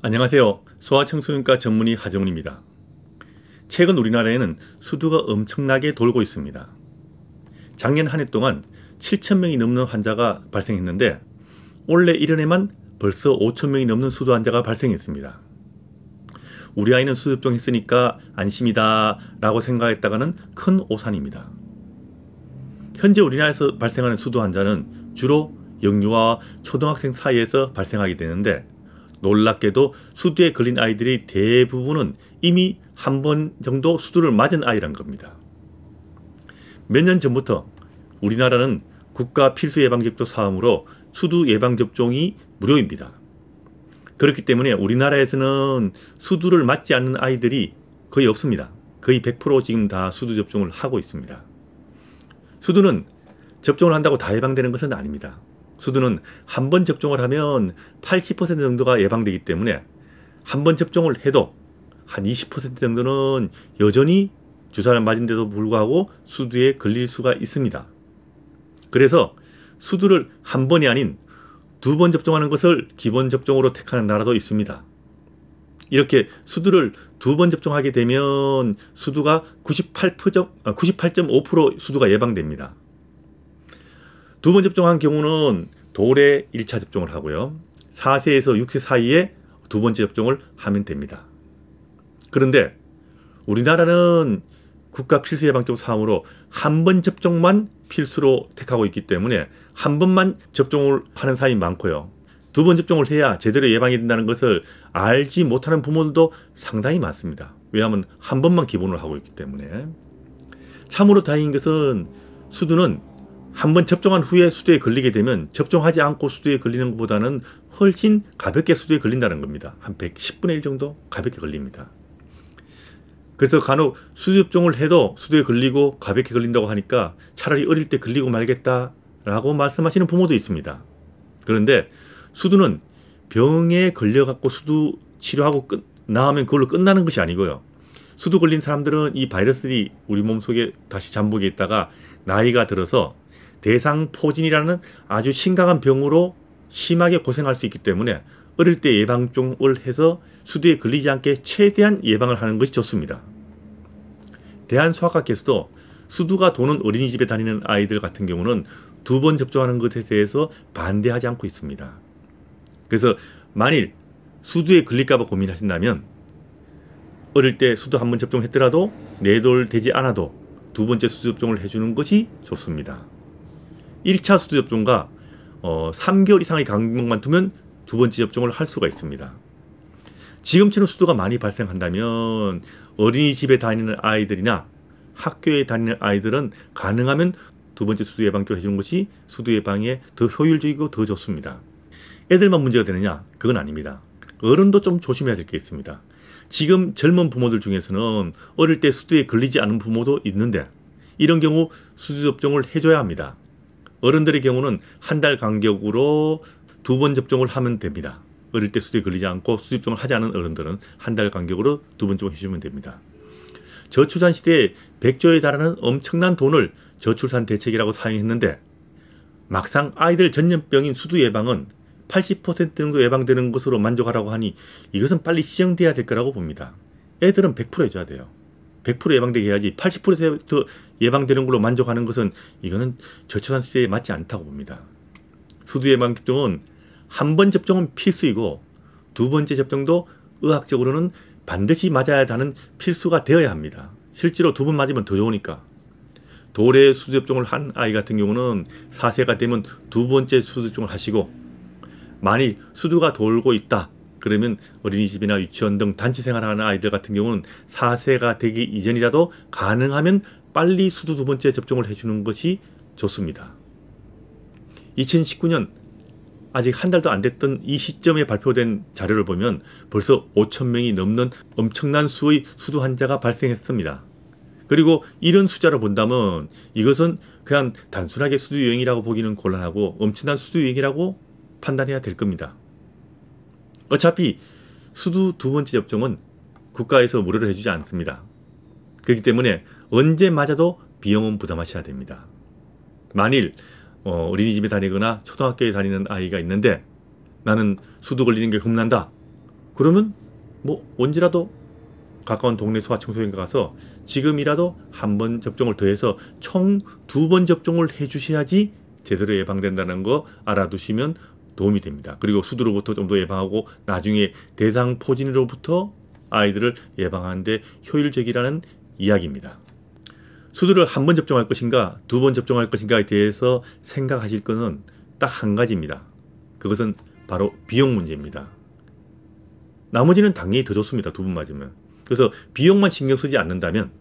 안녕하세요. 소아청소년과 전문의 하정훈입니다. 최근 우리나라에는 수두가 엄청나게 돌고 있습니다. 작년 한 해 동안 7,000명이 넘는 환자가 발생했는데 올해 1년에만 벌써 5,000명이 넘는 수두 환자가 발생했습니다. 우리 아이는 수두 접종했으니까 안심이다 라고 생각했다가는 큰 오산입니다. 현재 우리나라에서 발생하는 수두 환자는 주로 영유아와 초등학생 사이에서 발생하게 되는데 놀랍게도 수두에 걸린 아이들이 대부분은 이미 한 번 정도 수두를 맞은 아이란 겁니다. 몇 년 전부터 우리나라는 국가 필수 예방접종 사업으로 수두 예방접종이 무료입니다. 그렇기 때문에 우리나라에서는 수두를 맞지 않는 아이들이 거의 없습니다. 거의 100% 지금 다 수두 접종을 하고 있습니다. 수두는 접종을 한다고 다 예방되는 것은 아닙니다. 수두는 한 번 접종을 하면 80% 정도가 예방되기 때문에 한 번 접종을 해도 한 20% 정도는 여전히 주사를 맞은데도 불구하고 수두에 걸릴 수가 있습니다. 그래서 수두를 한 번이 아닌 2번 접종하는 것을 기본 접종으로 택하는 나라도 있습니다. 이렇게 수두를 2번 접종하게 되면 수두가 98.5% 수두가 예방됩니다. 2번 접종한 경우는 돌에 1차 접종을 하고요. 4세에서 6세 사이에 2번째 접종을 하면 됩니다. 그런데 우리나라는 국가 필수 예방접종 사업으로 한 번 접종만 필수로 택하고 있기 때문에 한 번만 접종을 하는 사람이 많고요. 2번 접종을 해야 제대로 예방이 된다는 것을 알지 못하는 부모들도 상당히 많습니다. 왜냐하면 한 번만 기본으로 하고 있기 때문에. 참으로 다행인 것은 수두는 한 번 접종한 후에 수두에 걸리게 되면 접종하지 않고 수두에 걸리는 것보다는 훨씬 가볍게 수두에 걸린다는 겁니다. 한 110분의 1 정도 가볍게 걸립니다. 그래서 간혹 수두 접종을 해도 수두에 걸리고 가볍게 걸린다고 하니까 차라리 어릴 때 걸리고 말겠다라고 말씀하시는 부모도 있습니다. 그런데 수두는 병에 걸려갖고 수두 치료하고 나으면 그걸로 끝나는 것이 아니고요. 수두 걸린 사람들은 이 바이러스들이 우리 몸속에 다시 잠복해 있다가 나이가 들어서 대상포진이라는 아주 심각한 병으로 심하게 고생할 수 있기 때문에 어릴 때 예방접종을 해서 수두에 걸리지 않게 최대한 예방을 하는 것이 좋습니다. 대한소아과께서도 수두가 도는 어린이집에 다니는 아이들 같은 경우는 2번 접종하는 것에 대해서 반대하지 않고 있습니다. 그래서 만일 수두에 걸릴까봐 고민하신다면 어릴 때 수두 한 번 접종했더라도 내돌되지 않아도 2번째 수두 접종을 해주는 것이 좋습니다. 1차 수두 접종과 3개월 이상의 간격만 두면 2번째 접종을 할 수가 있습니다. 지금처럼 수두가 많이 발생한다면 어린이집에 다니는 아이들이나 학교에 다니는 아이들은 가능하면 2번째 수두 예방접종 해주는 것이 수두 예방에 더 효율적이고 더 좋습니다. 애들만 문제가 되느냐? 그건 아닙니다. 어른도 좀 조심해야 될 게 있습니다. 지금 젊은 부모들 중에서는 어릴 때 수두에 걸리지 않은 부모도 있는데 이런 경우 수두 접종을 해줘야 합니다. 어른들의 경우는 한 달 간격으로 2번 접종을 하면 됩니다. 어릴 때 수두에 걸리지 않고 수두 접종을 하지 않은 어른들은 한 달 간격으로 2번 접종을 해주면 됩니다. 저출산 시대에 100조에 달하는 엄청난 돈을 저출산 대책이라고 사용했는데 막상 아이들 전염병인 수두 예방은 80% 정도 예방되는 것으로 만족하라고 하니 이것은 빨리 시정돼야 될 거라고 봅니다. 애들은 100% 해줘야 돼요. 100% 예방되게 해야지 80% 예방되는 걸로 만족하는 것은 이거는 저출산 시대에 맞지 않다고 봅니다. 수두 예방접종은 한 번 접종은 필수이고 2번째 접종도 의학적으로는 반드시 맞아야 하는 필수가 되어야 합니다. 실제로 2번 맞으면 더 좋으니까. 돌에 수두 접종을 한 아이 같은 경우는 4세가 되면 2번째 수두 접종을 하시고 만일 수두가 돌고 있다 그러면 어린이집이나 유치원 등 단체 생활하는 아이들 같은 경우는 4세가 되기 이전이라도 가능하면 빨리 수두 2번째 접종을 해주는 것이 좋습니다. 2019년 아직 한 달도 안 됐던 이 시점에 발표된 자료를 보면 벌써 5,000명이 넘는 엄청난 수의 수두 환자가 발생했습니다. 그리고 이런 숫자를 본다면 이것은 그냥 단순하게 수두 유행이라고 보기는 곤란하고 엄청난 수두 유행이라고 판단해야 될 겁니다. 어차피 수두 2번째 접종은 국가에서 무료로 해주지 않습니다. 그렇기 때문에 언제 맞아도 비용은 부담하셔야 됩니다. 만일 어린이집에 다니거나 초등학교에 다니는 아이가 있는데 나는 수두 걸리는 게 겁난다. 그러면 뭐 언제라도 가까운 동네 소아청소년과 가서 지금이라도 한 번 접종을 더해서 총 2번 접종을 해주셔야지 제대로 예방된다는 거 알아두시면 도움이 됩니다. 그리고 수두로부터 좀 더 예방하고 나중에 대상포진으로부터 아이들을 예방하는데 효율적이라는 이야기입니다. 수두를 한 번 접종할 것인가 2번 접종할 것인가에 대해서 생각하실 것은 딱 한 가지입니다. 그것은 바로 비용 문제입니다. 나머지는 당연히 더 좋습니다. 2번 맞으면. 그래서 비용만 신경 쓰지 않는다면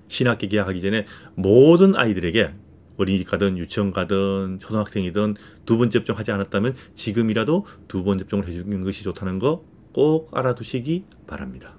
신학기 개학하기 전에 모든 아이들에게 어린이집 가든 유치원 가든 초등학생이든 2번 접종하지 않았다면 지금이라도 2번 접종을 해주는 것이 좋다는 거 꼭 알아두시기 바랍니다.